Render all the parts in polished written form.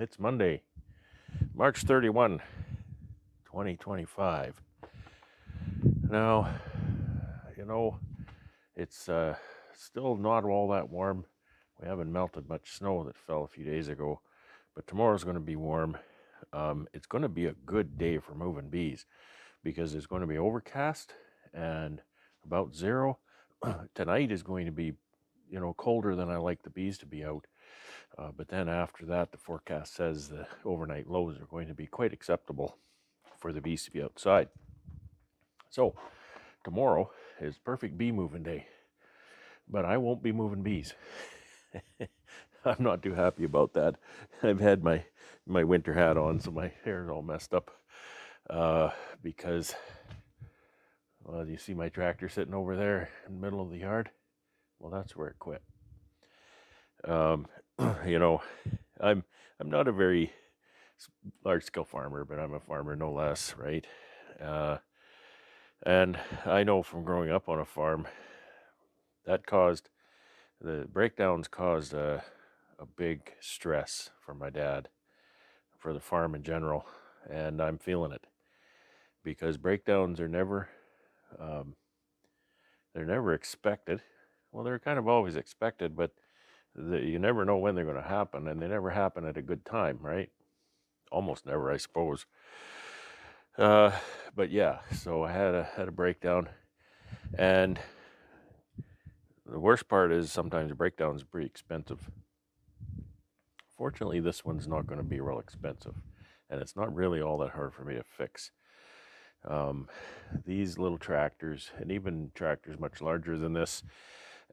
It's Monday, March 31, 2025. Now, you know, it's still not all that warm. We haven't melted much snow that fell a few days ago, but tomorrow's going to be warm. It's going to be a good day for moving bees because it's going to be overcast and about zero. Tonight is going to be, colder than I like the bees to be out. But then after that, the forecast says the overnight lows are going to be quite acceptable for the bees to be outside. So tomorrow is perfect bee moving day, but I won't be moving bees. I'm not too happy about that. I've had my winter hat on, so my hair's all messed up because, well, do you see my tractor sitting over there in the middle of the yard? Well, that's where it quit. Um, you know, I'm not a very large scale farmer, but I'm a farmer no less, right? And I know from growing up on a farm that the breakdowns caused a big stress for my dad, for the farm in general, and I'm feeling it because breakdowns are um, never expected. Well, they're kind of always expected, but you never know when they're going to happen, and they never happen at a good time, right? Almost never, I suppose. But yeah, so I had a breakdown, and the worst part is sometimes a breakdown is pretty expensive. Fortunately, this one's not going to be real expensive, and it's not really all that hard for me to fix. These little tractors, and even tractors much larger than this,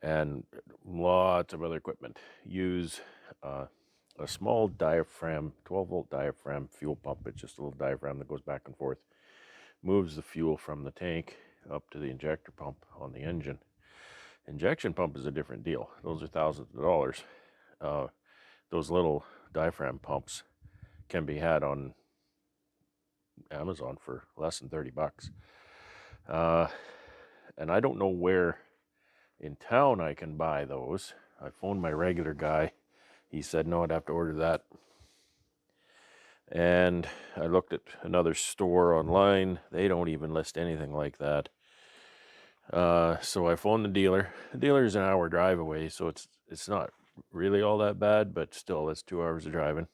and lots of other equipment, use a small diaphragm, 12-volt diaphragm fuel pump. It's just a little diaphragm that goes back and forth, moves the fuel from the tank up to the injector pump on the engine. Injection pump is a different deal. Those are thousands of dollars. Those little diaphragm pumps can be had on Amazon for less than $30. And I don't know where in town I can buy those. I phoned my regular guy. He said, no, I'd have to order that. And I looked at another store online. They don't even list anything like that. So I phoned the dealer. The dealer's an hour drive away, so it's not really all that bad, but still, that's 2 hours of driving.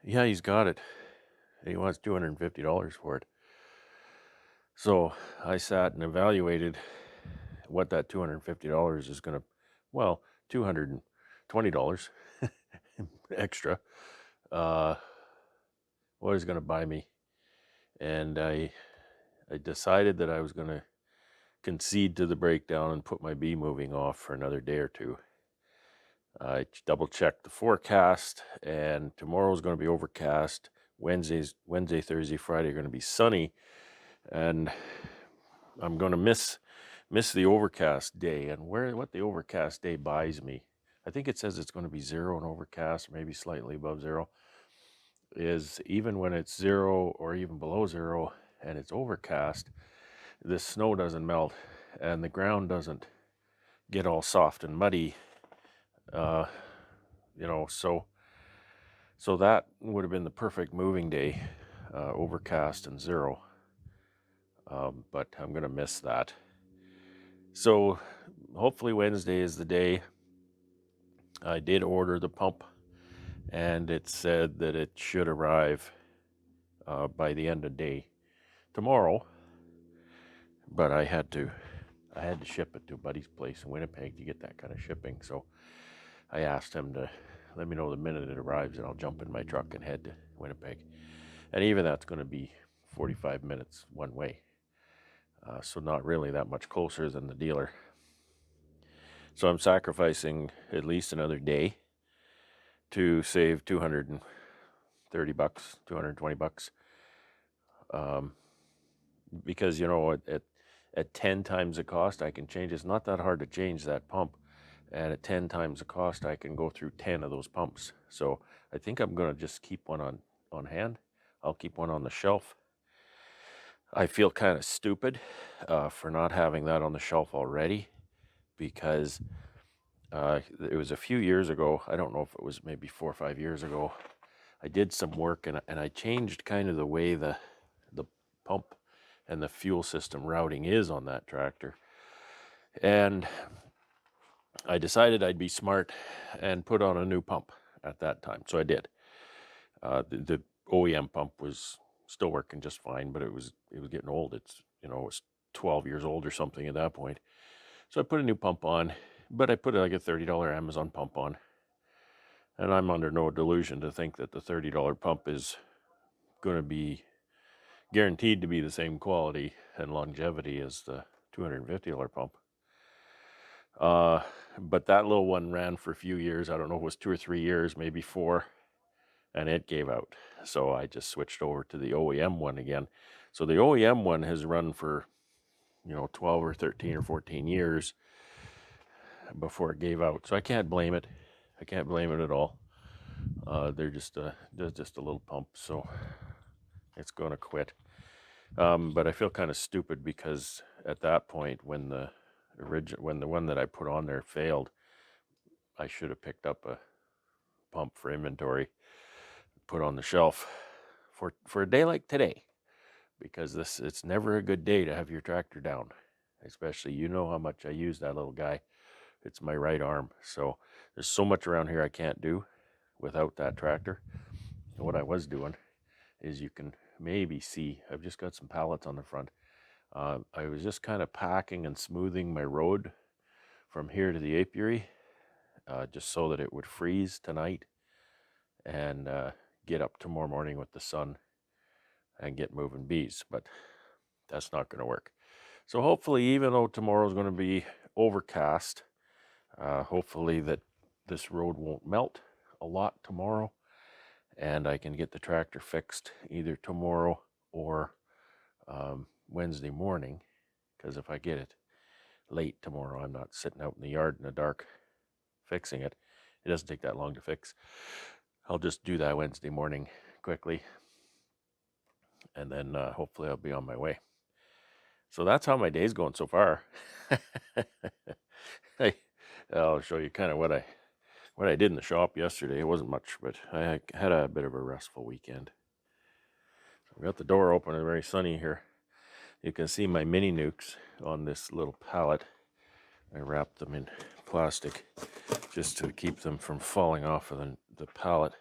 Yeah, he's got it. He wants $250 for it. So I sat and evaluated what that $250 is going to, well, $220 extra, what is going to buy me. And I decided that I was going to concede to the breakdown and put my bee moving off for another day or two. I double checked the forecast, and tomorrow's going to be overcast. Wednesday, Thursday, Friday are going to be sunny, and I'm going to miss the overcast day. And what the overcast day buys me, I think it says it's going to be 0 and overcast, maybe slightly above 0, is even when it's 0 or even below 0 and it's overcast, the snow doesn't melt and the ground doesn't get all soft and muddy. So that would have been the perfect moving day, overcast and 0. But I'm going to miss that. So hopefully Wednesday is the day. I did order the pump, and it said that it should arrive by the end of day tomorrow. But I had to ship it to a buddy's place in Winnipeg to get that kind of shipping. So I asked him to let me know the minute it arrives, and I'll jump in my truck and head to Winnipeg. And even that's going to be 45 minutes one way. So not really that much closer than the dealer. So I'm sacrificing at least another day to save $230, $220. Because, at 10 times the cost, I can change. It's not that hard to change that pump. And at 10 times the cost, I can go through 10 of those pumps. So I think I'm going to just keep one on hand. I'll keep one on the shelf. I feel kind of stupid for not having that on the shelf already, because It was a few years ago. I don't know if it was maybe 4 or 5 years ago. I did some work and I changed kind of the way the pump and the fuel system routing is on that tractor. And I decided I'd be smart and put on a new pump at that time. So I did. The OEM pump was still working just fine, but it was getting old. It was 12 years old or something at that point. So I put a new pump on, but I put like a $30 Amazon pump on. And I'm under no delusion to think that the $30 pump is going to be guaranteed to be the same quality and longevity as the $250 pump. But that little one ran for a few years. I don't know if it was 2 or 3 years, maybe 4, and it gave out. So I just switched over to the OEM one again. So the OEM one has run for 12 or 13 or 14 years before it gave out. So I can't blame it. I can't blame it at all. They're just a little pump, so it's going to quit. But I feel kind of stupid because at that point, when the one that I put on there failed, I should have picked up a pump for inventory, put on the shelf for a day like today, because it's never a good day to have your tractor down, especially how much I use that little guy. It's my right arm, so there's so much around here I can't do without that tractor. And what I was doing is, you can maybe see, I've just got some pallets on the front. I was just kind of packing and smoothing my road from here to the apiary, just so that it would freeze tonight and get up tomorrow morning with the sun and get moving bees. But that's not going to work. So hopefully, even though tomorrow's going to be overcast, hopefully that this road won't melt a lot tomorrow, and I can get the tractor fixed either tomorrow or Wednesday morning, because if I get it late tomorrow, I'm not sitting out in the yard in the dark fixing it. It doesn't take that long to fix. I'll just do that Wednesday morning quickly, and then hopefully I'll be on my way. So that's how my day's going so far. I'll show you kind of what I did in the shop yesterday. It wasn't much, but I had a bit of a restful weekend. So we got the door open. It's very sunny here. You can see my mini nukes on this little pallet. I wrapped them in plastic just to keep them from falling off of the pallet,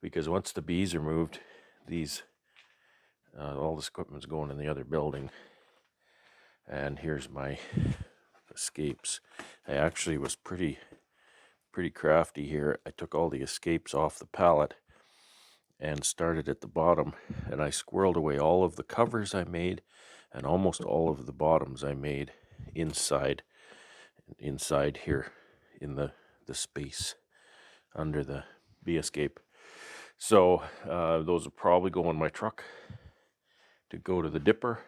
because once the bees are moved, all this equipment's going in the other building. And here's my escapes. I actually was pretty crafty here. I took all the escapes off the pallet and started at the bottom, and I squirreled away all of the covers I made and almost all of the bottoms I made inside here in the space under the bee escape. So those will probably go in my truck to go to the dipper.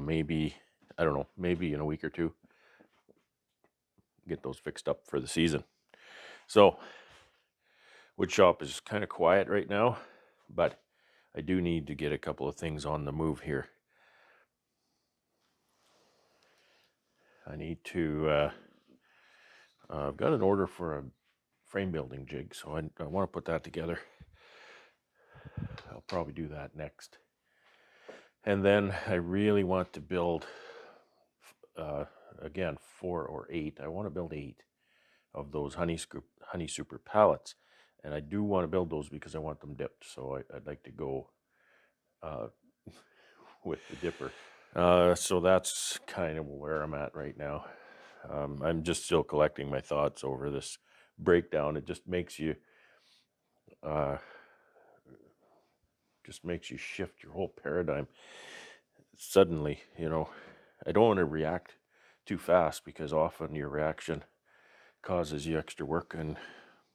Maybe, I don't know, maybe in a week or two, get those fixed up for the season. So wood shop is kind of quiet right now, but I do need to get a couple of things on the move here. I need to, I've got an order for a frame building jig, so I want to put that together. I'll probably do that next. And then I really want to build, again, 4 or 8. I want to build 8 of those honey super pallets. And I do want to build those because I want them dipped. So I'd like to go with the dipper. So that's kind of where I'm at right now. I'm just still collecting my thoughts over this breakdown. It just makes you shift your whole paradigm suddenly. I don't want to react too fast, because often your reaction causes you extra work and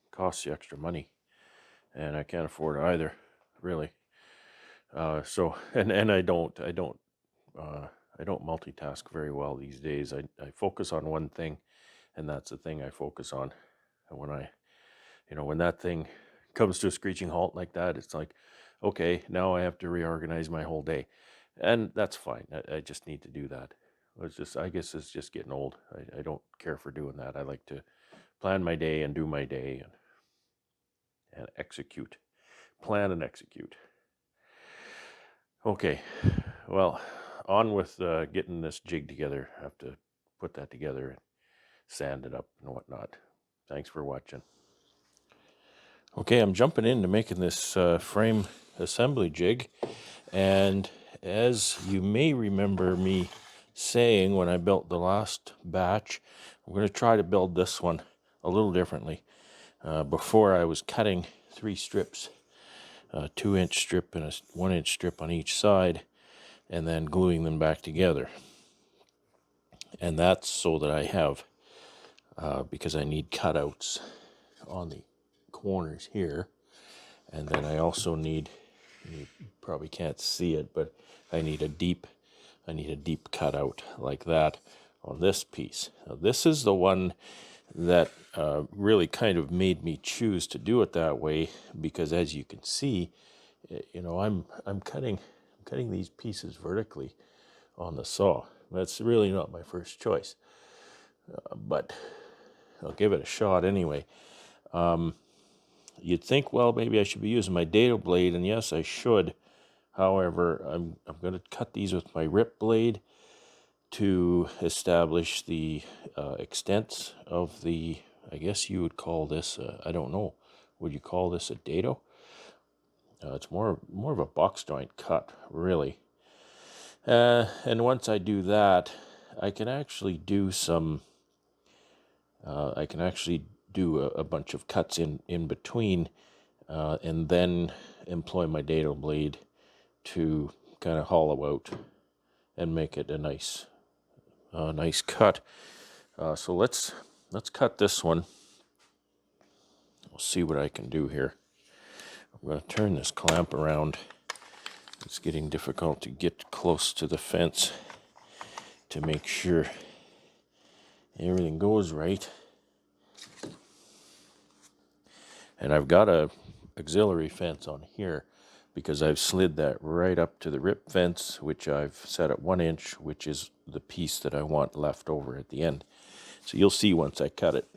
costs you extra money, and I can't afford either, really. So I don't multitask very well these days. I focus on one thing, and that's the thing I focus on. And when that thing comes to a screeching halt like that, it's like, okay, now I have to reorganize my whole day, and that's fine. I just need to do that. I guess it's just getting old. I don't care for doing that. I like to plan my day and do my day and execute. Plan and execute. Okay, well, on with getting this jig together. I have to put that together and sand it up and whatnot. Thanks for watching. Okay, I'm jumping into making this frame assembly jig, and as you may remember me saying when I built the last batch, I'm going to try to build this one a little differently. Before I was cutting 3 strips, a 2-inch strip and a 1-inch strip on each side, and then gluing them back together. And that's so that I have, because I need cutouts on the corners here, and then I also need, you probably can't see it, but I need a deep cutout like that on this piece. Now, this is the one that really kind of made me choose to do it that way, because as you can see, you know, I'm cutting these pieces vertically on the saw. That's really not my first choice, but I'll give it a shot anyway. You'd think, well, maybe I should be using my dado blade, and yes, I should. However, I'm going to cut these with my rip blade to establish the extents of the, I guess you would call this, I don't know, would you call this a dado? It's more of a box joint cut, really. And once I do that, I can actually do some, a bunch of cuts in between, and then employ my dado blade to kind of hollow out and make it a nice cut. So let's cut this one. We'll see what I can do here. I'm going to turn this clamp around. It's getting difficult to get close to the fence to make sure everything goes right. And I've got a auxiliary fence on here because I've slid that right up to the rip fence, which I've set at 1 inch, which is the piece that I want left over at the end. So you'll see once I cut it.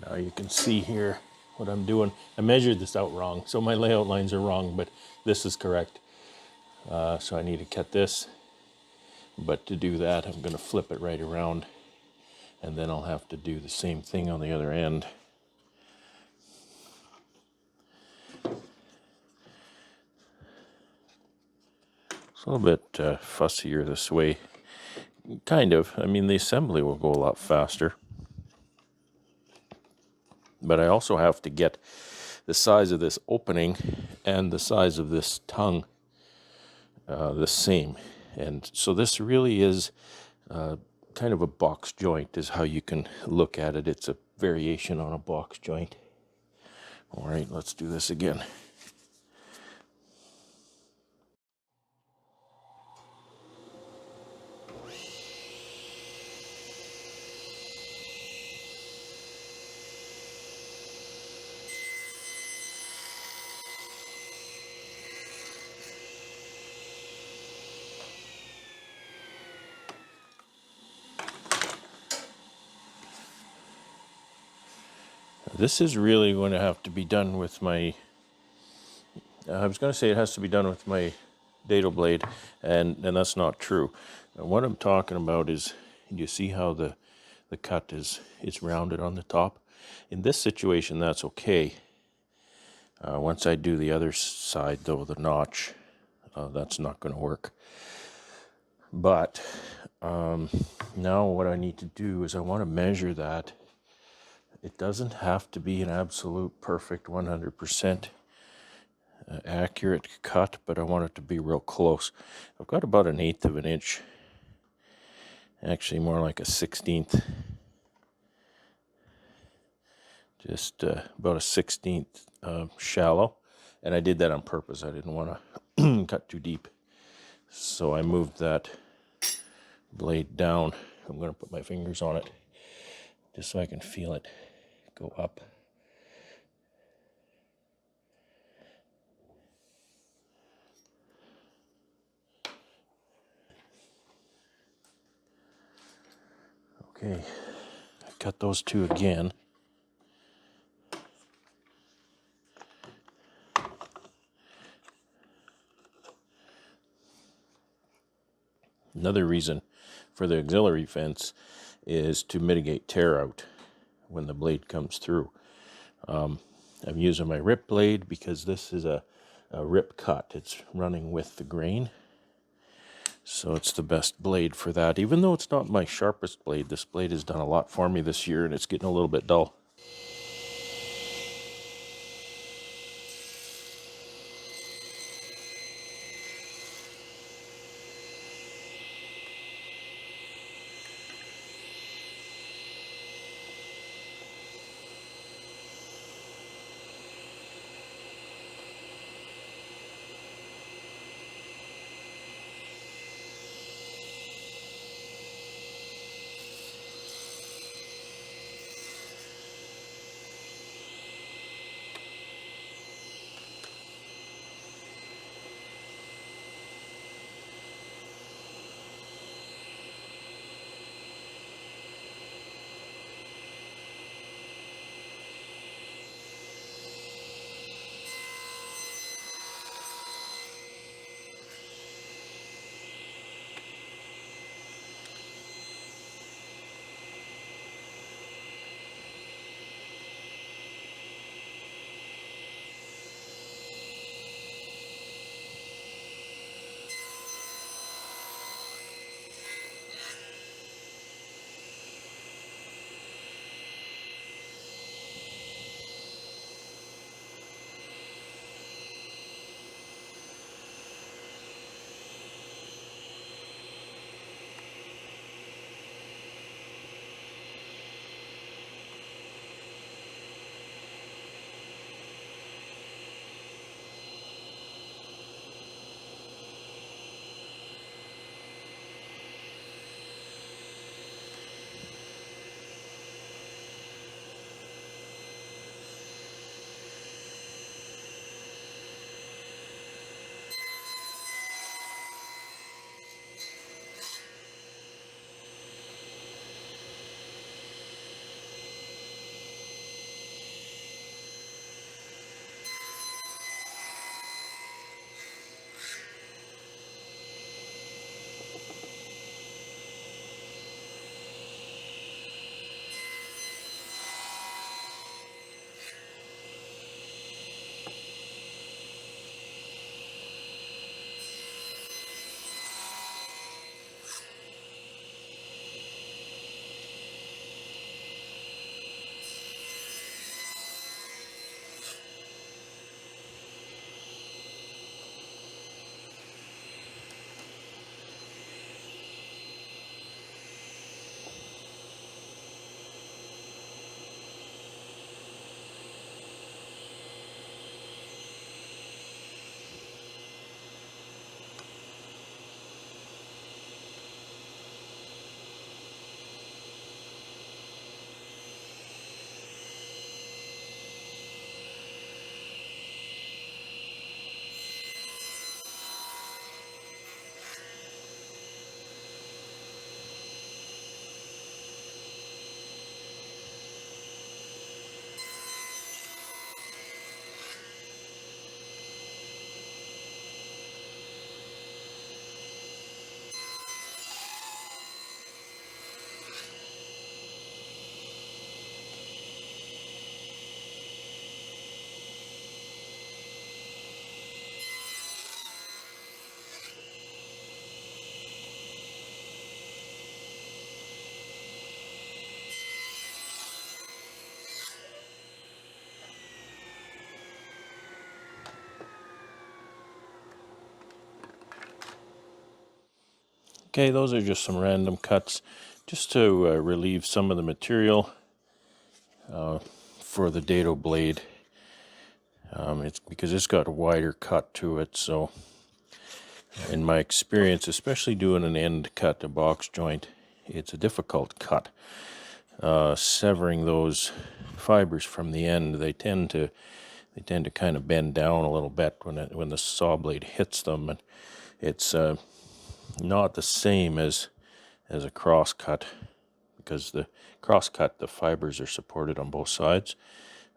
Now you can see here what I'm doing. I measured this out wrong, so my layout lines are wrong, but this is correct. So I need to cut this, but to do that, I'm going to flip it right around, and then I'll have to do the same thing on the other end. It's a little bit fussier this way. Kind of. I mean, the assembly will go a lot faster. But I also have to get the size of this opening and the size of this tongue the same. And so this really is kind of a box joint is how you can look at it. It's a variation on a box joint. All right, let's do this again. This is really going to have to be done with my, I was going to say it has to be done with my dado blade, and that's not true. And what I'm talking about is, you see how the cut is, it's rounded on the top? In this situation, that's okay. Once I do the other side, though, the notch, that's not going to work. But now what I need to do is I want to measure that. It doesn't have to be an absolute perfect 100% accurate cut, but I want it to be real close. I've got about 1/8 of an inch, actually more like a 1/16, just about a 1/16 shallow, and I did that on purpose. I didn't want to cut too deep, so I moved that blade down. I'm going to put my fingers on it just so I can feel it go up. Okay, I cut those two again. Another reason for the auxiliary fence is to mitigate tear out when the blade comes through. I'm using my rip blade because this is a rip cut. It's running with the grain. So it's the best blade for that. Even though it's not my sharpest blade, this blade has done a lot for me this year and it's getting a little bit dull. Okay, those are just some random cuts just to relieve some of the material for the dado blade. It's because it's got a wider cut to it, so in my experience, especially doing an end cut, a box joint, it's a difficult cut. Severing those fibers from the end, they tend to kind of bend down a little bit when the saw blade hits them, and it's not the same as a cross cut, because the cross-cut, the fibers are supported on both sides,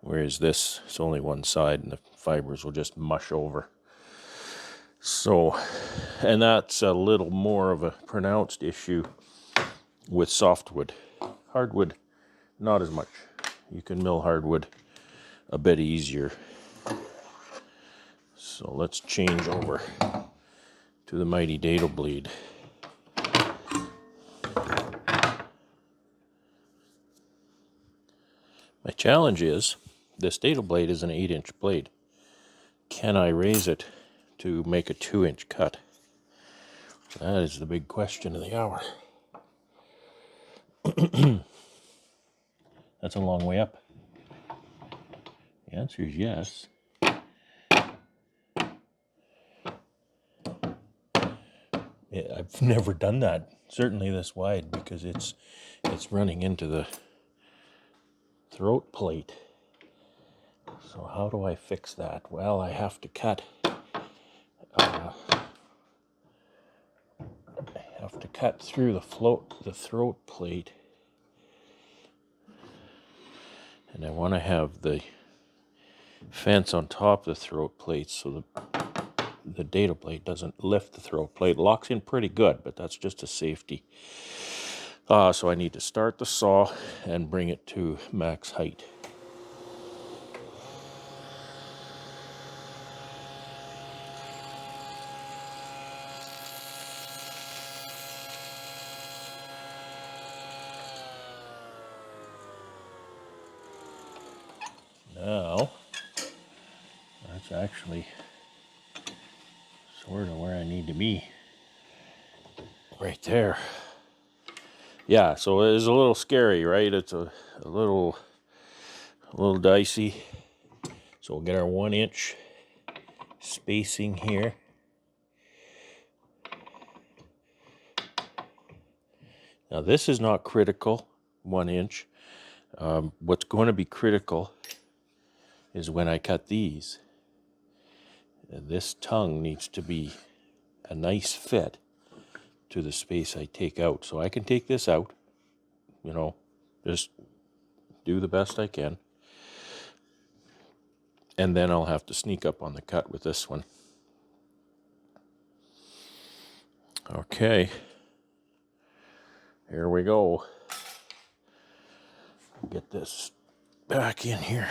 whereas this is only one side and the fibers will just mush over. So, and that's a little more of a pronounced issue with softwood. Hardwood, not as much. You can mill hardwood a bit easier. So let's change over to the mighty dado blade. My challenge is, this dado blade is an 8-inch blade. Can I raise it to make a 2-inch cut? That is the big question of the hour. That's a long way up. The answer is yes. I've never done that, certainly this wide, because it's running into the throat plate. So how do I fix that? Well, I have to cut. I have to cut through the throat plate, and I want to have the fence on top of the throat plate so the dado blade doesn't lift the throat plate. It locks in pretty good, but that's just a safety. So I need to start the saw and bring it to max height. Now, that's actually sort of where I need to be. Right there. Yeah, so it is a little scary, right? It's a little dicey. So we'll get our 1-inch spacing here. Now this is not critical, 1 inch. What's going to be critical is when I cut these. This tongue needs to be a nice fit to the space I take out. So I can take this out, just do the best I can. And then I'll have to sneak up on the cut with this one. Okay, here we go. Get this back in here.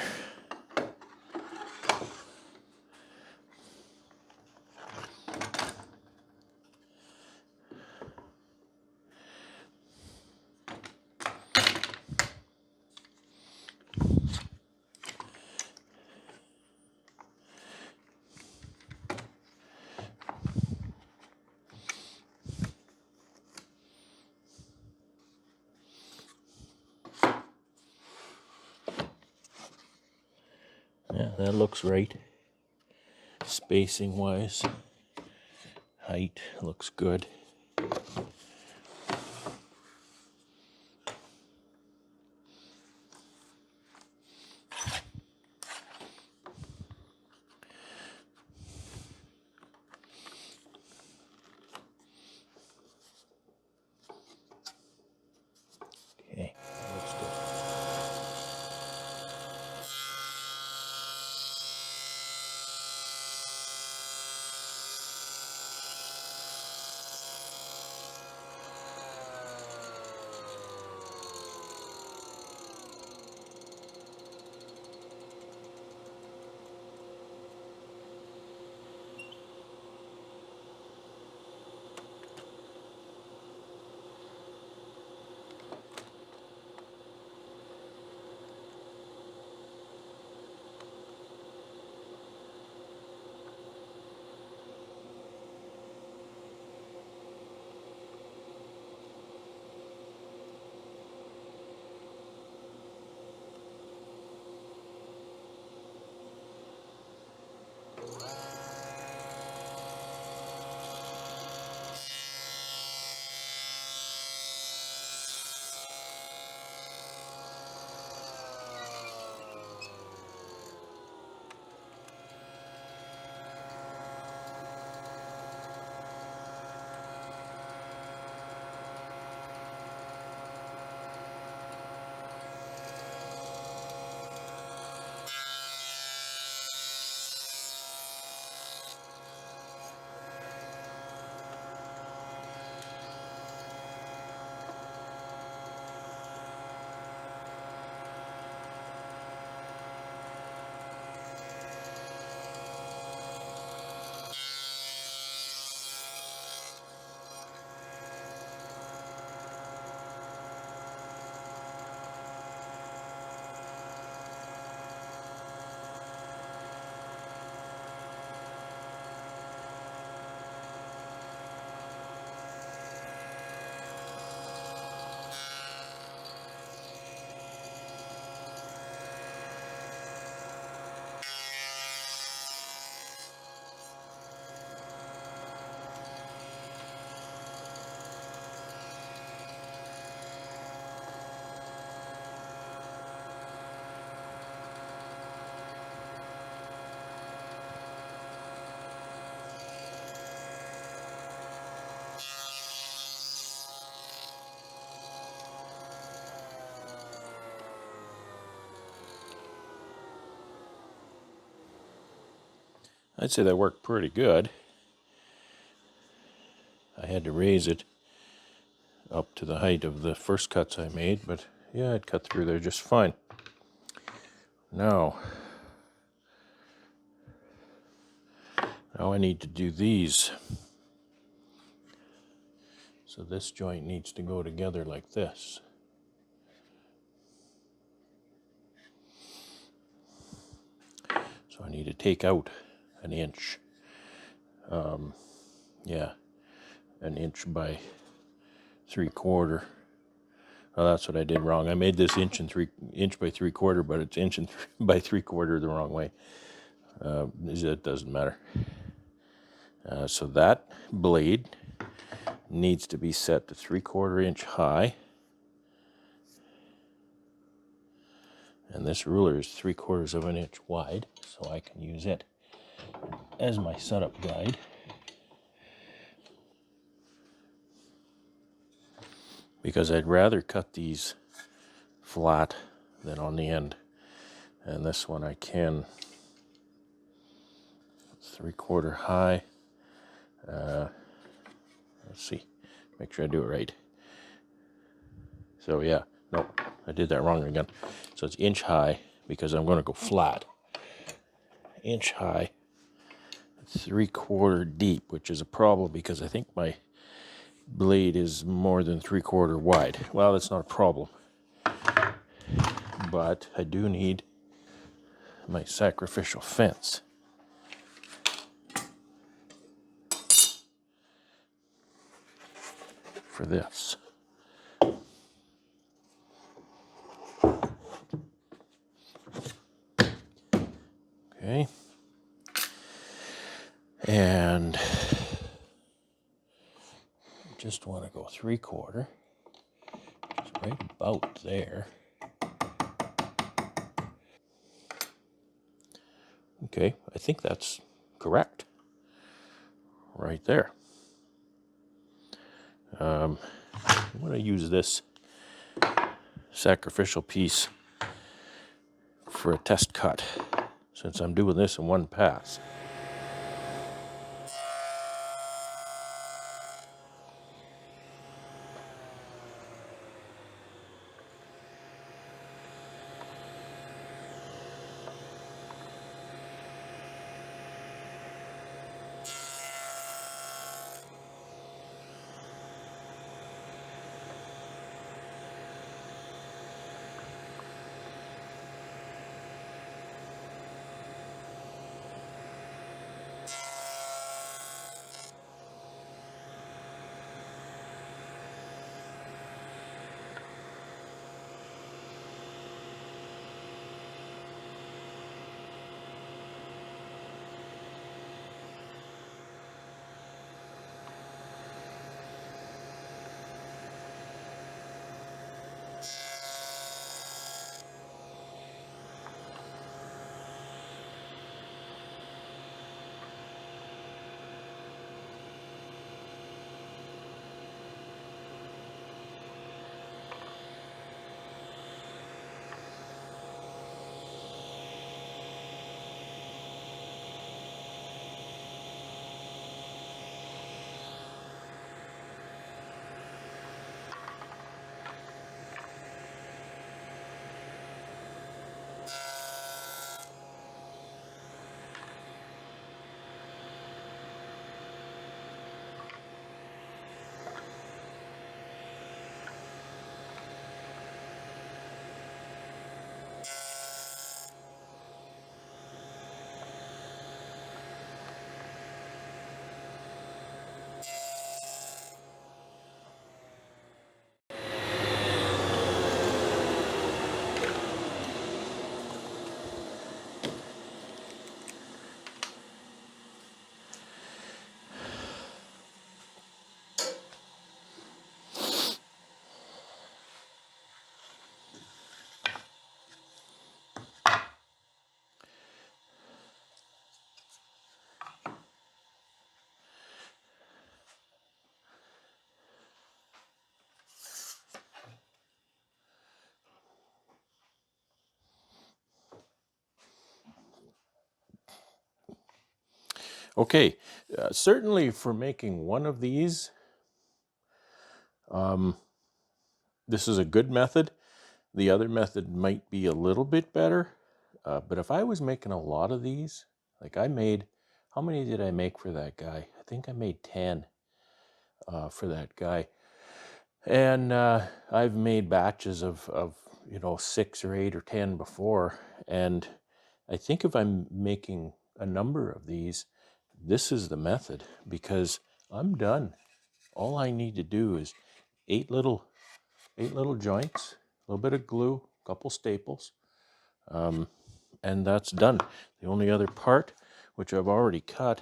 Yeah, that looks right. Spacing wise, height looks good. Okay, that looks good. I'd say that worked pretty good. I had to raise it up to the height of the first cuts I made, but yeah, it cut through there just fine. Now I need to do these. So this joint needs to go together like this. So I need to take out an inch. Yeah, an inch by 3/4. Oh, that's what I did wrong. I made this inch by 3/4, but it's inch by 3/4 the wrong way. It doesn't matter. So that blade needs to be set to 3/4 inch high. And this ruler is 3/4 of an inch wide, so I can use it as my setup guide. Because I'd rather cut these flat than on the end. And this one I can 3/4 high. Let's see, make sure I do it right. So yeah, no, I did that wrong again. So it's inch high because I'm going to go flat. Inch high, 3/4 deep, which is a problem because I think my blade is more than 3/4 wide. Well, that's not a problem, but I do need my sacrificial fence. For this. Okay. And just want to go 3/4, just right about there. Okay, I think that's correct. Right there. I'm going to use this sacrificial piece for a test cut, since I'm doing this in one pass. Okay, certainly for making one of these, this is a good method. The other method might be a little bit better, but if I was making a lot of these, like I made, how many did I make for that guy? I think I made 10 for that guy. And I've made batches of 6 or 8 or 10 before. And I think if I'm making a number of these, this is the method, because I'm done. All I need to do is 8 little joints, a little bit of glue, a couple staples, and that's done. The only other part, which I've already cut,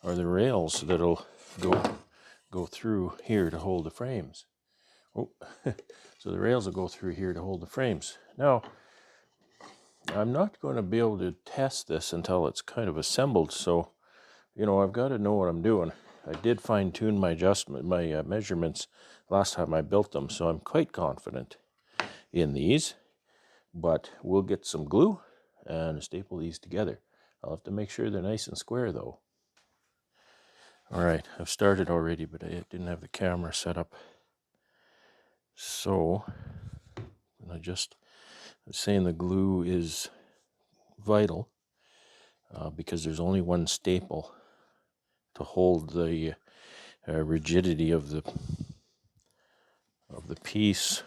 are the rails that'll go through here to hold the frames. Oh, so the rails will go through here to hold the frames. Now, I'm not going to be able to test this until it's kind of assembled, so I've got to know what I'm doing. I did fine-tune my measurements last time I built them, so I'm quite confident in these. But we'll get some glue and staple these together. I'll have to make sure they're nice and square, though. All right, I've started already, but I didn't have the camera set up. So I was saying the glue is vital because there's only one staple to hold the rigidity of the piece.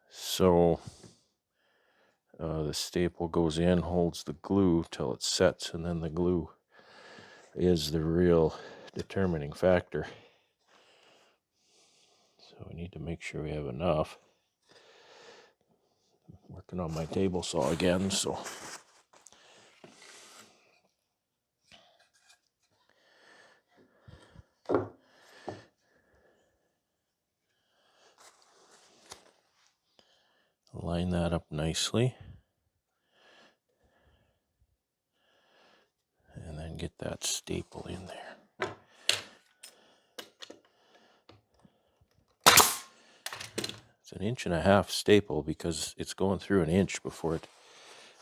So the staple goes in, holds the glue till it sets, and then the glue is the real determining factor. So we need to make sure we have enough. I'm working on my table saw again, so line that up nicely. And then get that staple in there. It's 1.5 inch staple because it's going through 1 inch before it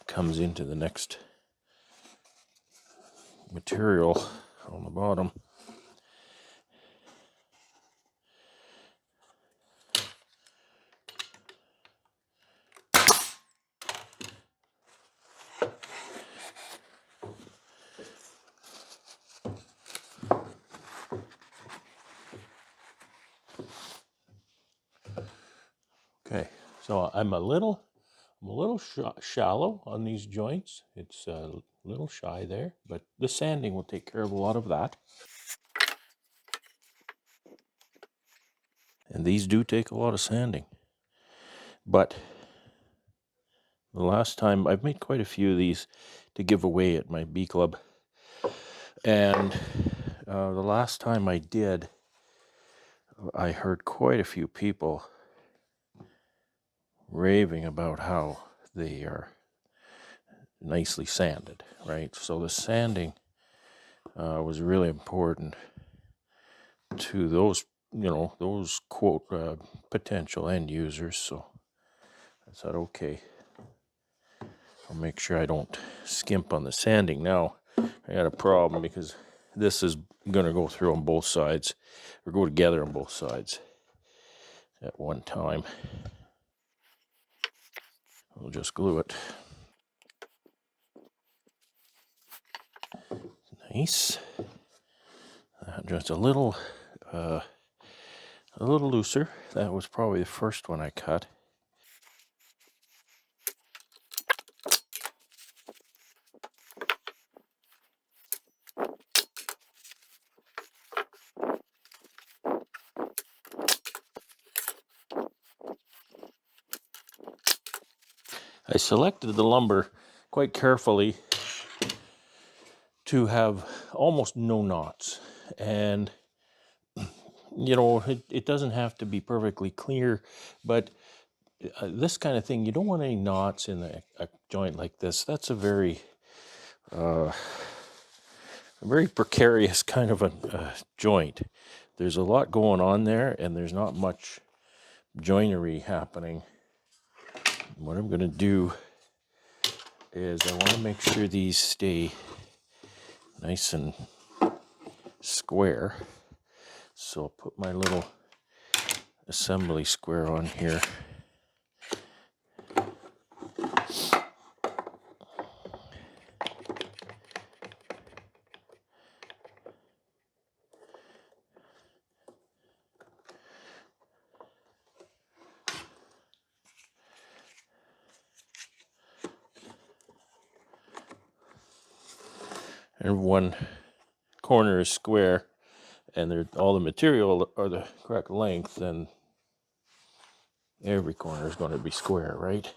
comes into the next material on the bottom. Okay, so I'm a little shallow on these joints. It's a little shy there, but the sanding will take care of a lot of that. And these do take a lot of sanding. But the last time, I've made quite a few of these to give away at my bee club. And the last time I did, I heard quite a few people raving about how they are nicely sanded, right? So the sanding was really important to those, those quote potential end users. So I said, okay, I'll make sure I don't skimp on the sanding. Now, I got a problem because this is going to go through on both sides, or go together on both sides at one time. We'll just glue it. Nice. Just a little looser. That was probably the first one I cut. I selected the lumber quite carefully to have almost no knots. And, it doesn't have to be perfectly clear, but this kind of thing, you don't want any knots in a joint like this. That's a very precarious kind of a joint. There's a lot going on there, and there's not much joinery happening. What I'm going to do is I want to make sure these stay nice and square. So I'll put my little assembly square on here. And one corner is square, and all the material are the correct length, then every corner is going to be square, right?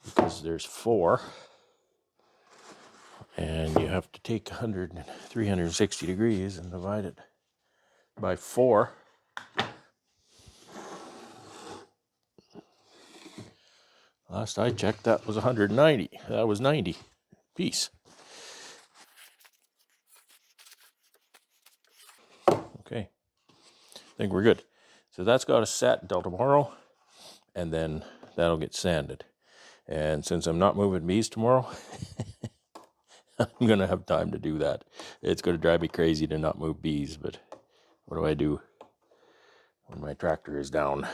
Because there's 4, and you have to take 360 degrees and divide it by 4. Last I checked, that was 190. That was 90 piece. Okay, I think we're good. So that's got to set until tomorrow, and then that'll get sanded. And since I'm not moving bees tomorrow, I'm going to have time to do that. It's going to drive me crazy to not move bees, but what do I do when my tractor is down?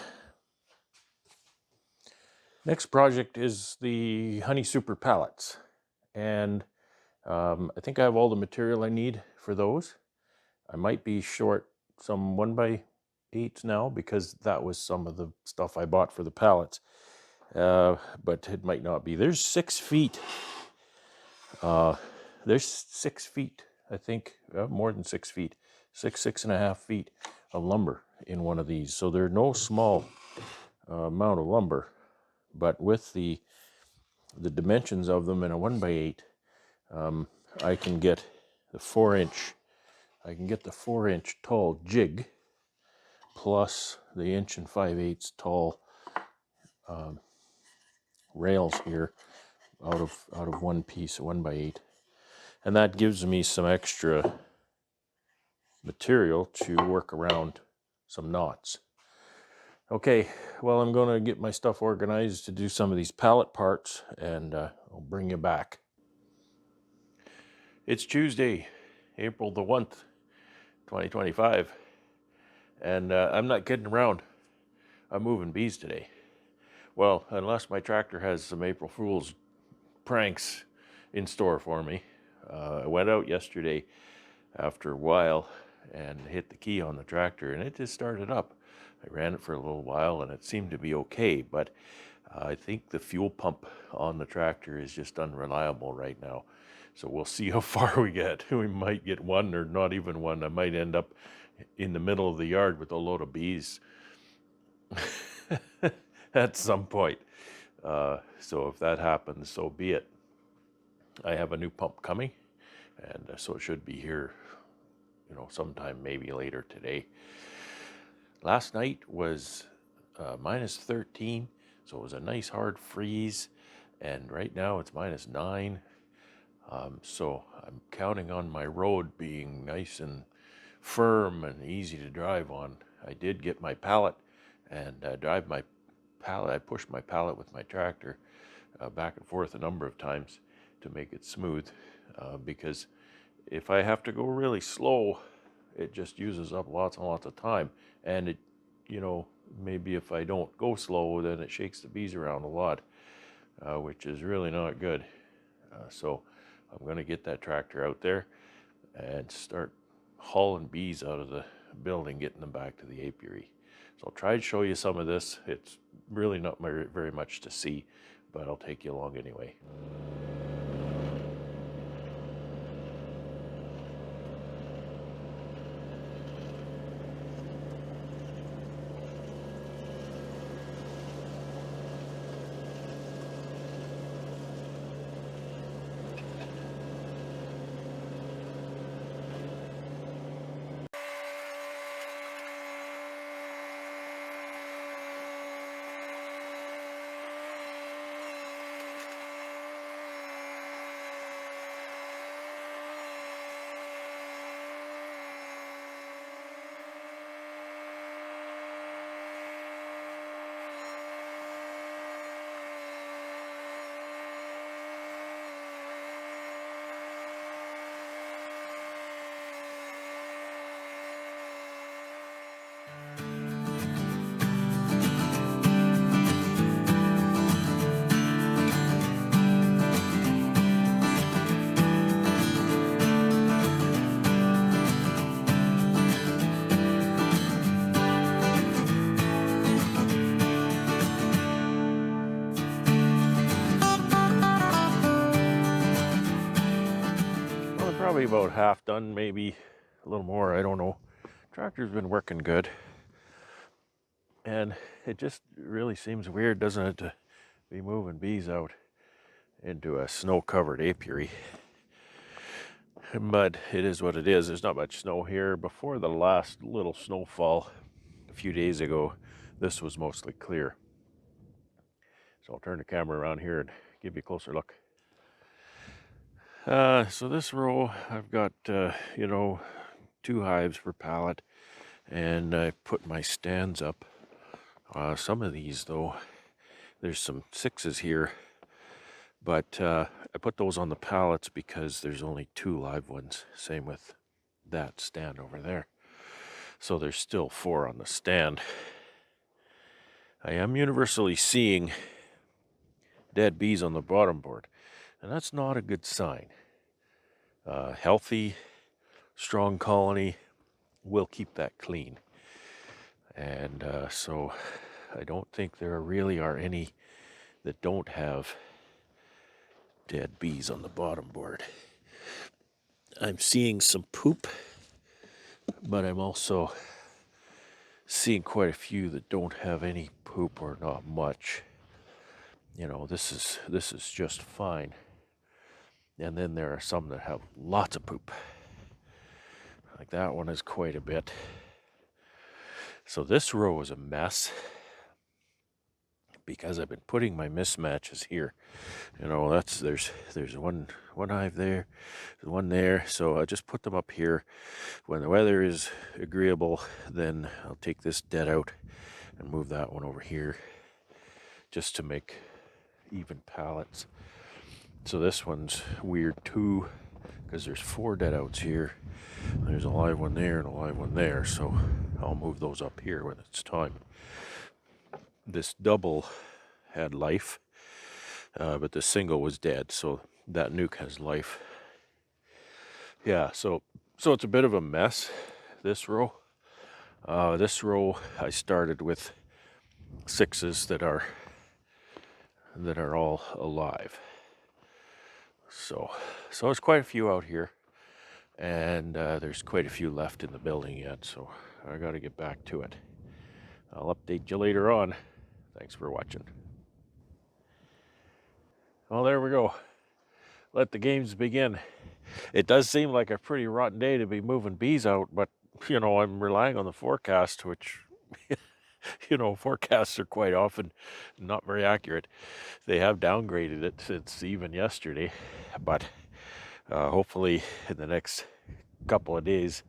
Next project is the Honey Super Pallets. And I think I have all the material I need for those. I might be short some 1x8s now because that was some of the stuff I bought for the pallets. But it might not be. There's 6 feet. There's 6 feet, I think, more than 6 feet, 6.5 feet of lumber in one of these. So they're no small amount of lumber, but with the dimensions of them in a 1x8, I can get the 4-inch. I can get the 4-inch tall jig plus the 1 5/8 tall rails here out of one piece, 1x8, and that gives me some extra material to work around some knots. Okay, well, I'm going to get my stuff organized to do some of these pallet parts, and I'll bring you back. It's Tuesday, April the 1st, 2025, and I'm not kidding around. I'm moving bees today. Well, unless my tractor has some April Fool's pranks in store for me. I went out yesterday after a while and hit the key on the tractor, and it just started up. I ran it for a little while and it seemed to be okay, but I think the fuel pump on the tractor is just unreliable right now. So we'll see how far we get. We might get one or not even one. I might end up in the middle of the yard with a load of bees at some point. So if that happens, so be it. I have a new pump coming, and so it should be here, sometime maybe later today. Last night was minus 13, so it was a nice hard freeze, and right now it's minus 9. So I'm counting on my road being nice and firm and easy to drive on. I did get my pallet and drive my pallet. I pushed my pallet with my tractor back and forth a number of times to make it smooth, because if I have to go really slow, it just uses up lots and lots of time. And it, maybe if I don't go slow, then it shakes the bees around a lot, which is really not good. So I'm going to get that tractor out there and start hauling bees out of the building, getting them back to the apiary. So I'll try to show you some of this. It's really not very much to see, but I'll take you along anyway. probably about half done, maybe a little more, I don't know. Tractor's been working good. And it just really seems weird, doesn't it, to be moving bees out into a snow-covered apiary. But it is what it is. There's not much snow here. Before the last little snowfall a few days ago, this was mostly clear. So I'll turn the camera around here and give you a closer look. So this row, I've got, 2 hives per pallet, and I put my stands up. Some of these, though, there's some 6s here, but I put those on the pallets because there's only 2 live ones. Same with that stand over there. So there's still 4 on the stand. I am universally seeing dead bees on the bottom board, and that's not a good sign. Healthy, strong colony will keep that clean. And so I don't think there really are any that don't have dead bees on the bottom board. I'm seeing some poop, but I'm also seeing quite a few that don't have any poop or not much. This is just fine. And then there are some that have lots of poop. Like that one is quite a bit. So this row is a mess because I've been putting my mismatches here. There's one hive there, one there. So I just put them up here. When the weather is agreeable, then I'll take this dead out and move that one over here just to make even pallets. So this one's weird too because there's 4 dead outs here. There's a live one there and a live one there, so I'll move those up here when it's time. This double had life, but the single was dead, so that nuke has life. Yeah, so it's a bit of a mess, this row. This row I started with 6s that are all alive. So it's quite a few out here, and there's quite a few left in the building yet, so I got to get back to it. I'll update you later on. Thanks for watching. Well, there we go. Let the games begin. It does seem like a pretty rotten day to be moving bees out, but, I'm relying on the forecast, which, forecasts are quite often not very accurate. They have downgraded it since even yesterday, but hopefully in the next couple of days,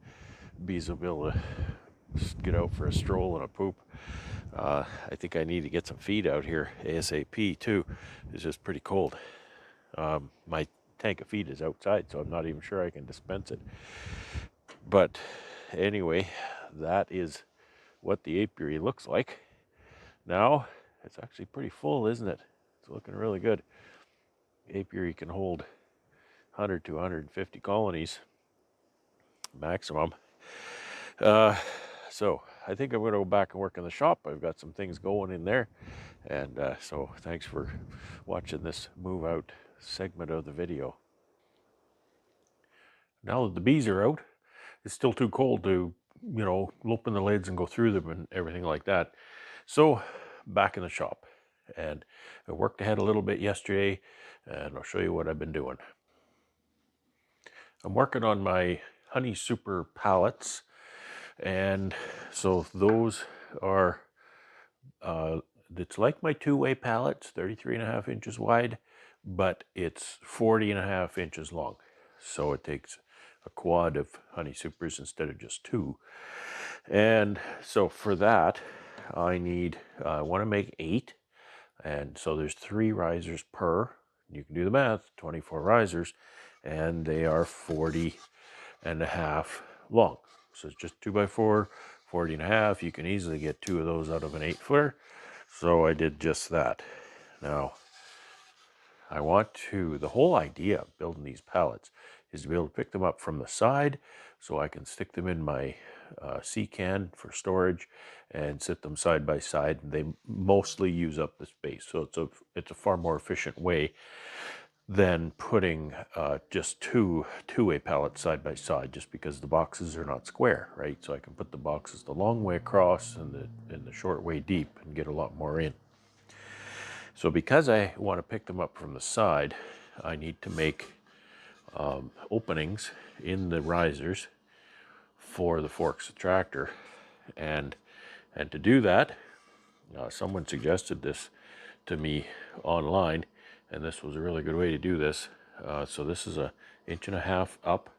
bees will be able to get out for a stroll and a poop. I think I need to get some feed out here ASAP too. It's just pretty cold. My tank of feed is outside, so I'm not even sure I can dispense it. But anyway, that is what the apiary looks like. Now, it's actually pretty full, isn't it? It's looking really good. Apiary can hold 100 to 150 colonies maximum. So I think I'm going to go back and work in the shop. I've got some things going in there. And so thanks for watching this move out segment of the video. Now that the bees are out, it's still too cold to, open the lids and go through them and everything like that. So back in the shop. And I worked ahead a little bit yesterday, and I'll show you what I've been doing. I'm working on my Honey Super pallets, and so those are, it's like my 2-way pallets, 33.5 inches wide, but it's 40.5 inches long. So it takes a quad of Honey Supers instead of just 2. And so for that, I want to make 8. And so there's 3 risers per. You can do the math, 24 risers, and they are 40.5 long. So it's just 2x4, 40.5. You can easily get 2 of those out of an 8-footer. So I did just that. Now, the whole idea of building these pallets is to be able to pick them up from the side so I can stick them in my sea can for storage and sit them side by side. They mostly use up the space, so it's a far more efficient way than putting just two-way pallets side by side, just because the boxes are not square, right? So I can put the boxes the long way across and the short way deep and get a lot more in. So because I want to pick them up from the side, I need to make openings in the risers for the forks of the tractor, and to do that, someone suggested this to me online, and this was a really good way to do this. So this is 1.5 inches up,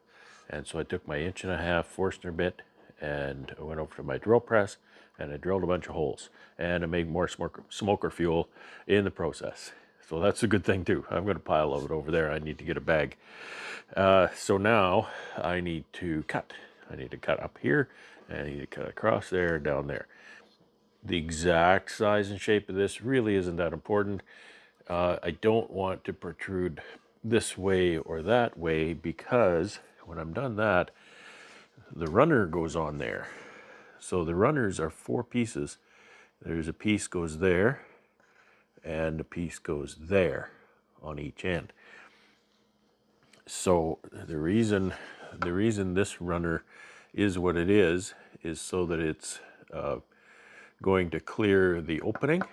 and so I took my 1.5 inch Forstner bit and I went over to my drill press and I drilled a bunch of holes, and I made more smoker fuel in the process. So that's a good thing too. I'm going to pile of it over there. I need to get a bag. So now I need to cut. I need to cut up here, and I need to cut across there, down there. The exact size and shape of this really isn't that important. I don't want to protrude this way or that way, because when I'm done that, the runner goes on there. So the runners are 4 pieces. There's a piece goes there, and a piece goes there on each end. So the reason this runner is what it is so that it's going to clear the opening,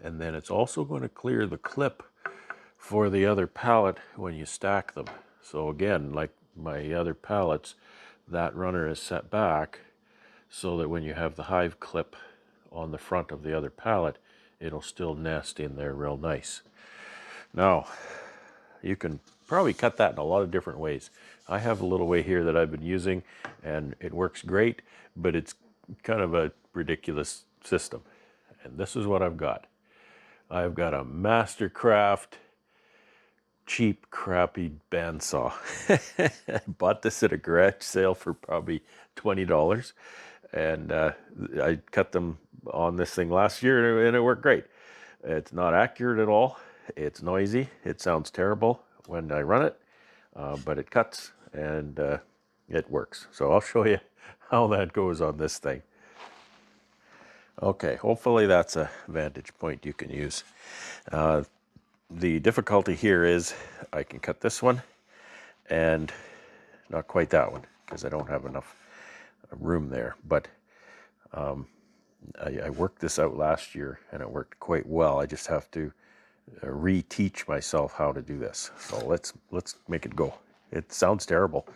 and then it's also going to clear the clip for the other pallet when you stack them. So again, like my other pallets, that runner is set back so that when you have the hive clip on the front of the other pallet, it'll still nest in there real nice. Now, you can probably cut that in a lot of different ways. I have a little way here that I've been using, and it works great, but it's kind of a ridiculous system. And this is what I've got. I've got a Mastercraft cheap, crappy bandsaw. I bought this at a garage sale for probably $20, and I cut them on this thing last year, and it worked great. It's not accurate at all. It's noisy. It sounds terrible when I run it, but it cuts, and it works. So I'll show you how that goes on this thing. Okay, hopefully that's a vantage point you can use. The difficulty here is I can cut this one and not quite that one, because I don't have enough room there. But I worked this out last year and it worked quite well. I just have to reteach myself how to do this. So let's make it go. It sounds terrible.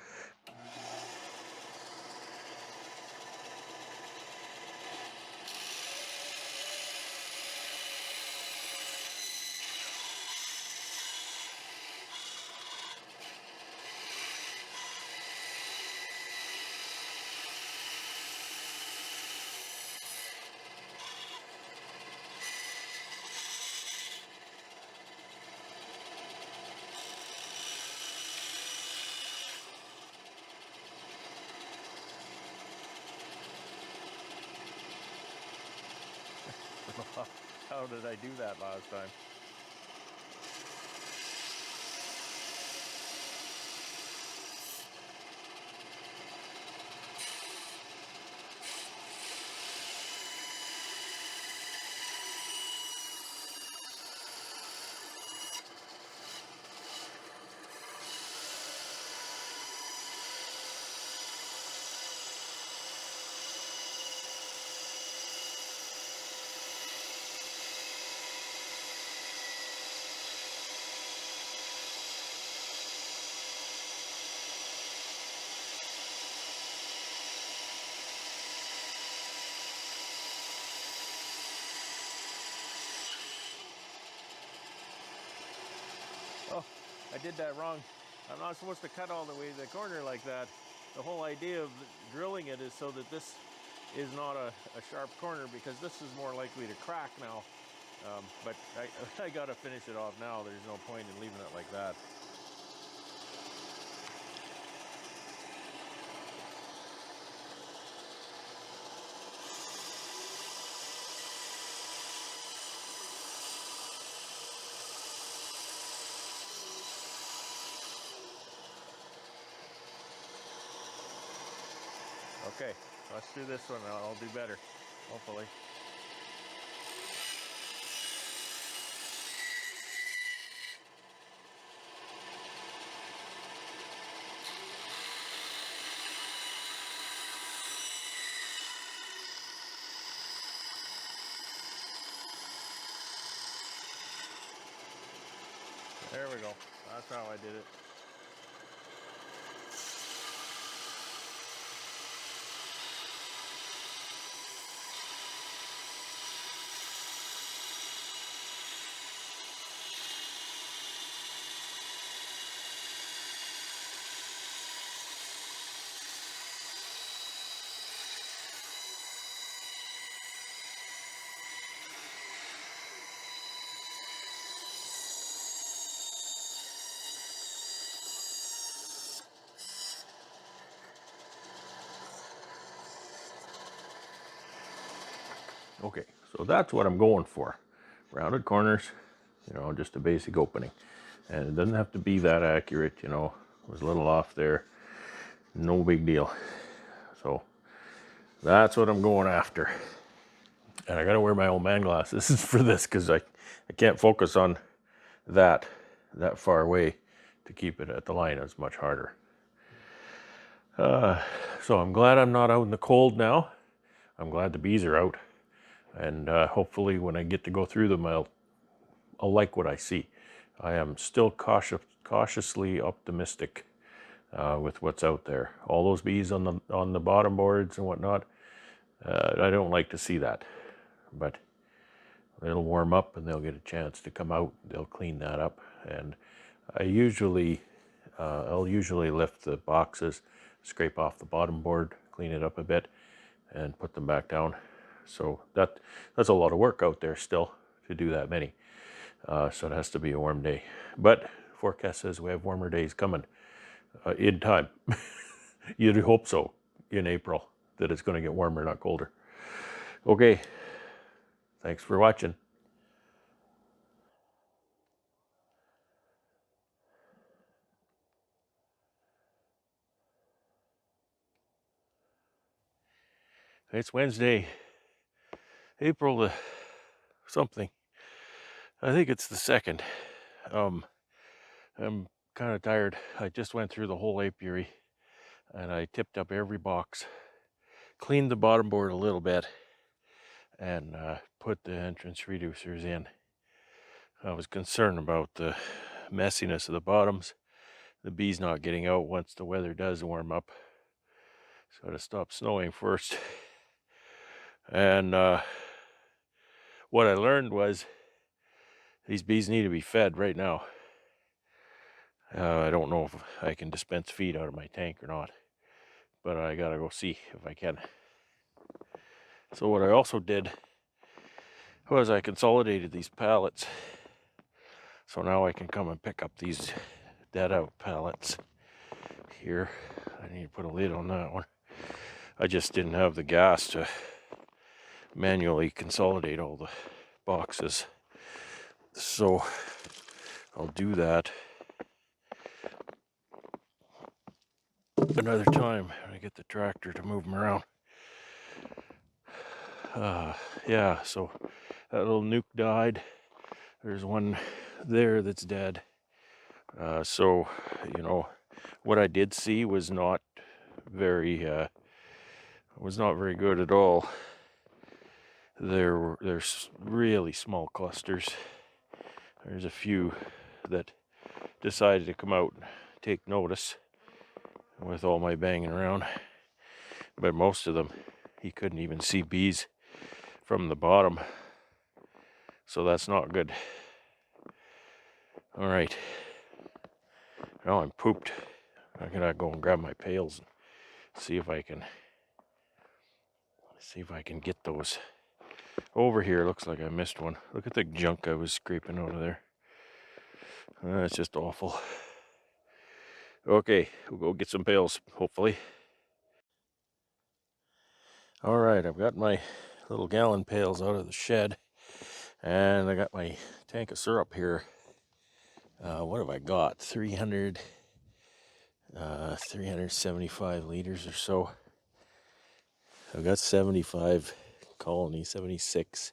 How did I do that last time? Oh, I did that wrong. I'm not supposed to cut all the way to the corner like that. The whole idea of drilling it is so that this is not a sharp corner, because this is more likely to crack now. But I gotta finish it off now. There's no point in leaving it like that. Okay, let's do this one. I'll do better, hopefully. go. That's how I did it. Okay, so that's what I'm going for. Rounded corners, just a basic opening. And it doesn't have to be that accurate, it was a little off there. No big deal. So that's what I'm going after. And I gotta wear my old man glasses for this because I can't focus on that far away to keep it at the line. It's much harder. So I'm glad I'm not out in the cold now. I'm glad the bees are out. And hopefully when I get to go through them, I'll like what I see. I am still cautiously optimistic with what's out there. All those bees on the bottom boards and whatnot, I don't like to see that. But it'll warm up and they'll get a chance to come out. They'll clean that up. And I'll usually lift the boxes, scrape off the bottom board, clean it up a bit, and put them back down. So that's a lot of work out there still to do that many. So it has to be a warm day. But forecast says we have warmer days coming in time. You'd hope so in April, that it's going to get warmer, not colder. Okay, thanks for watching. It's Wednesday, April the something. I think it's the 2nd. I'm kind of tired. I just went through the whole apiary and I tipped up every box, cleaned the bottom board a little bit, and put the entrance reducers in. I was concerned about the messiness of the bottoms, the bees not getting out once the weather does warm up. So to stop snowing first. And what I learned was these bees need to be fed right now. I don't know if I can dispense feed out of my tank or not, but I gotta go see if I can. So what I also did was I consolidated these pallets. So now I can come and pick up these dead out pallets here. I need to put a lid on that one. I just didn't have the gas to manually consolidate all the boxes. So I'll do that another time when I get the tractor to move them around. Yeah, so that little nuke died. There's one there that's dead. So, what I did see was not very good at all. There's really small clusters. There's a few that decided to come out and take notice with all my banging around. But most of them, you couldn't even see bees from the bottom. So that's not good. All right. Now I'm pooped. I'm gonna go and grab my pails and see if I can get those over here. Looks like I missed one. Look at the junk I was scraping out of there. It's just awful. Okay, we'll go get some pails, hopefully. All right, I've got my little gallon pails out of the shed, and I got my tank of syrup here. What have I got? 375 liters or so. I've got 75 colonies, 76.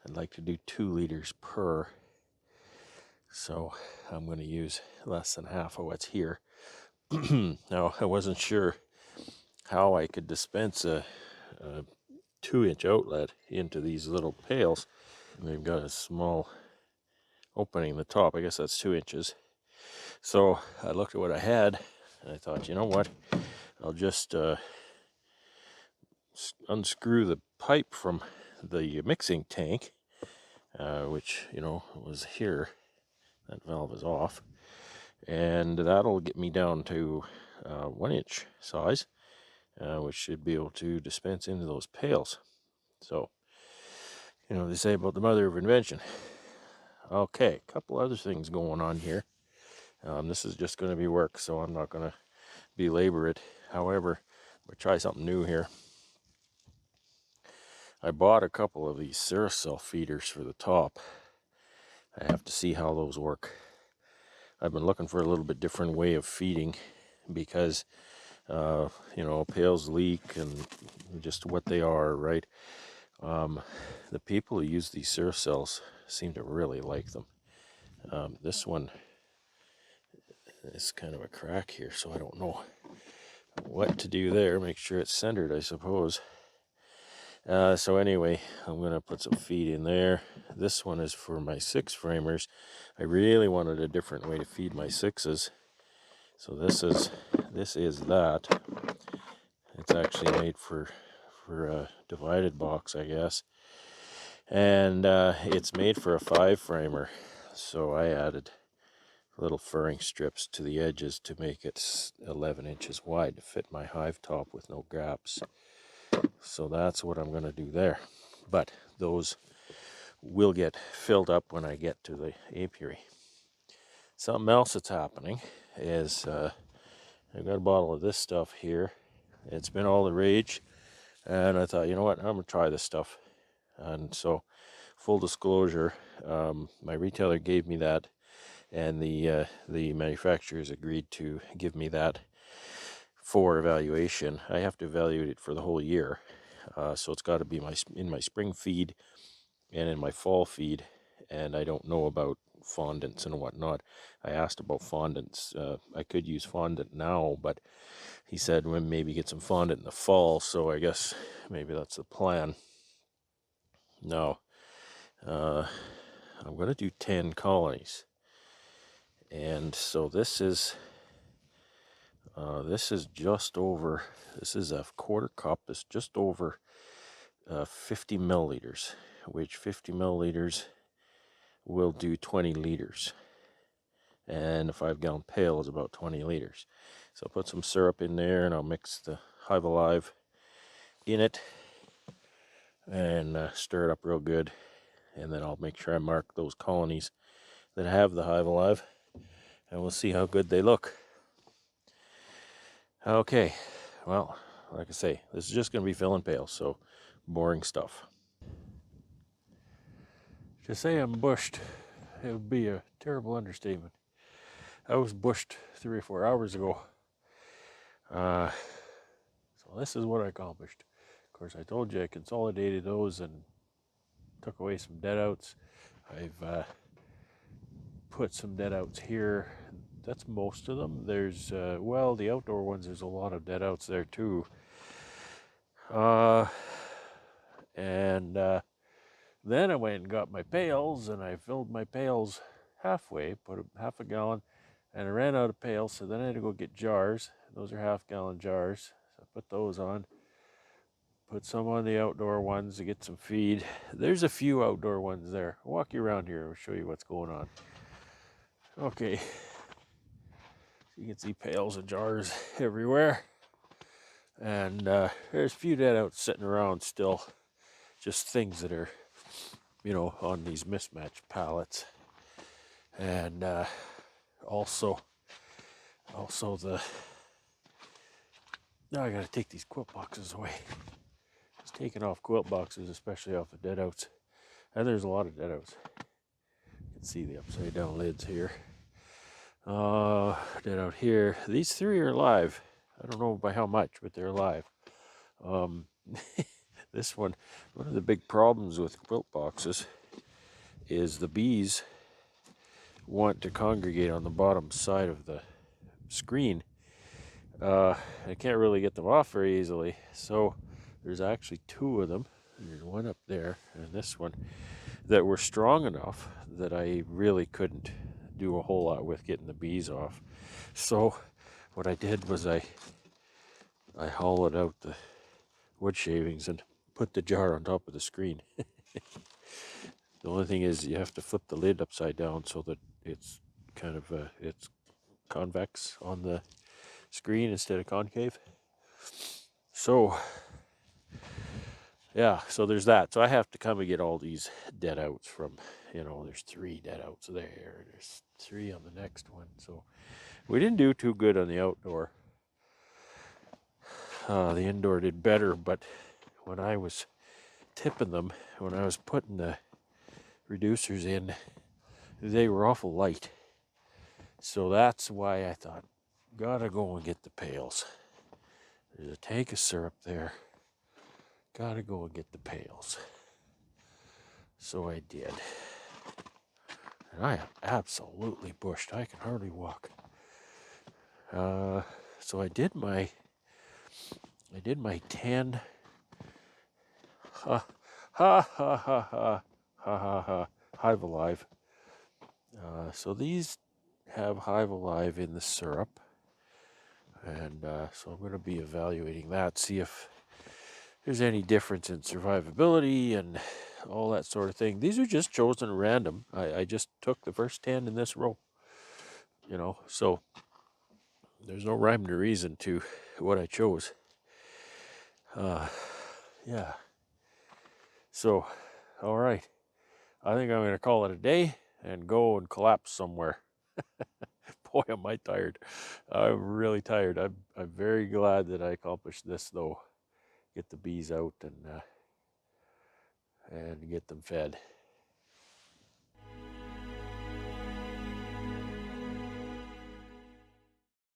I'd like to do 2 liters per. So I'm going to use less than half of what's here. Now, I wasn't sure how I could dispense a 2-inch outlet into these little pails. They've got a small opening in the top. I guess that's 2 inches. So I looked at what I had, and I thought, you know what? I'll just unscrew the pipe from the mixing tank, which, was here. That valve is off. And that'll get me down to 1-inch size, which should be able to dispense into those pails. So, they say about the mother of invention. Okay, a couple other things going on here. This is just going to be work, so I'm not going to belabor it. However, we'll try something new here. I bought a couple of these Ceracell feeders for the top. I have to see how those work. I've been looking for a little bit different way of feeding because, pails leak and just what they are, right? The people who use these Ceracells seem to really like them. This one is kind of a crack here, so I don't know what to do there. Make sure it's centered, I suppose. So anyway, I'm going to put some feed in there. This one is for my 6-framers. I really wanted a different way to feed my 6s. So this is that. It's actually made for a divided box, I guess. And it's made for a 5-framer. So I added little furring strips to the edges to make it 11 inches wide to fit my hive top with no gaps. So that's what I'm going to do there. But those will get filled up when I get to the apiary. Something else that's happening is I've got a bottle of this stuff here. It's been all the rage, and I thought, you know what, I'm going to try this stuff. And so, full disclosure, my retailer gave me that, and the manufacturers agreed to give me that for evaluation. I have to evaluate it for the whole year, so it's got to be in my spring feed and in my fall feed, and I don't know about fondants and whatnot. I asked about fondants. I could use fondant now, but he said maybe get some fondant in the fall, so I guess maybe that's the plan. Now, I'm going to do 10 colonies, and so this is just over, this is a quarter cup, it's just over 50 milliliters, which 50 milliliters will do 20 liters. And a 5-gallon pail is about 20 liters. So I'll put some syrup in there, and I'll mix the Hive Alive in it and stir it up real good. And then I'll make sure I mark those colonies that have the Hive Alive, and we'll see how good they look. Okay, well, like I say, this is just going to be filling pails, so boring stuff. To say I'm bushed, it would be a terrible understatement. I was bushed 3 or 4 hours ago. So this is what I accomplished. Of course, I told you I consolidated those and took away some dead outs. I've put some dead outs here. That's most of them. There's, the outdoor ones, there's a lot of dead outs there too. And then I went and got my pails, and I filled my pails halfway, put half a gallon, and I ran out of pails, so then I had to go get jars. Those are half-gallon jars. So I put those on. Put some on the outdoor ones to get some feed. There's a few outdoor ones there. I'll walk you around here. I'll show you what's going on. Okay. So you can see pails and jars everywhere. And there's a few dead outs sitting around still. Just things that are, on these mismatched pallets. And also now I gotta take these quilt boxes away. Just taking off quilt boxes, especially off the dead outs. And there's a lot of dead outs. You can see the upside down lids here. Dead out here. These 3 are alive. I don't know by how much, but they're alive. This one of the big problems with quilt boxes is the bees want to congregate on the bottom side of the screen. I can't really get them off very easily, so there's actually 2 of them. There's one up there and this one that were strong enough that I really couldn't do a whole lot with getting the bees off. So what I did was I hollowed out the wood shavings and put the jar on top of the screen. The only thing is you have to flip the lid upside down so that it's kind of it's convex on the screen instead of concave. So yeah, so there's that. So I have to come and get all these dead outs from, there's 3 dead outs there. There's 3 on the next one. So we didn't do too good on the outdoor. The indoor did better, but when I was tipping them, when I was putting the reducers in, they were awful light. So that's why I thought, gotta go and get the pails. There's a tank of syrup there. Gotta go and get the pails. So I did. And I am absolutely bushed. I can hardly walk. So I did my 10 ha ha ha ha ha ha ha ha Hive Alive. So these have Hive Alive in the syrup, and so I'm going to be evaluating that, see if there's any difference in survivability and all that sort of thing. These are just chosen at random. I just took the first 10 in this row, so there's no rhyme or reason to what I chose. Yeah. So, all right. I think I'm going to call it a day and go and collapse somewhere. Boy, am I tired. I'm really tired. I'm very glad that I accomplished this, though. Get the bees out and get them fed.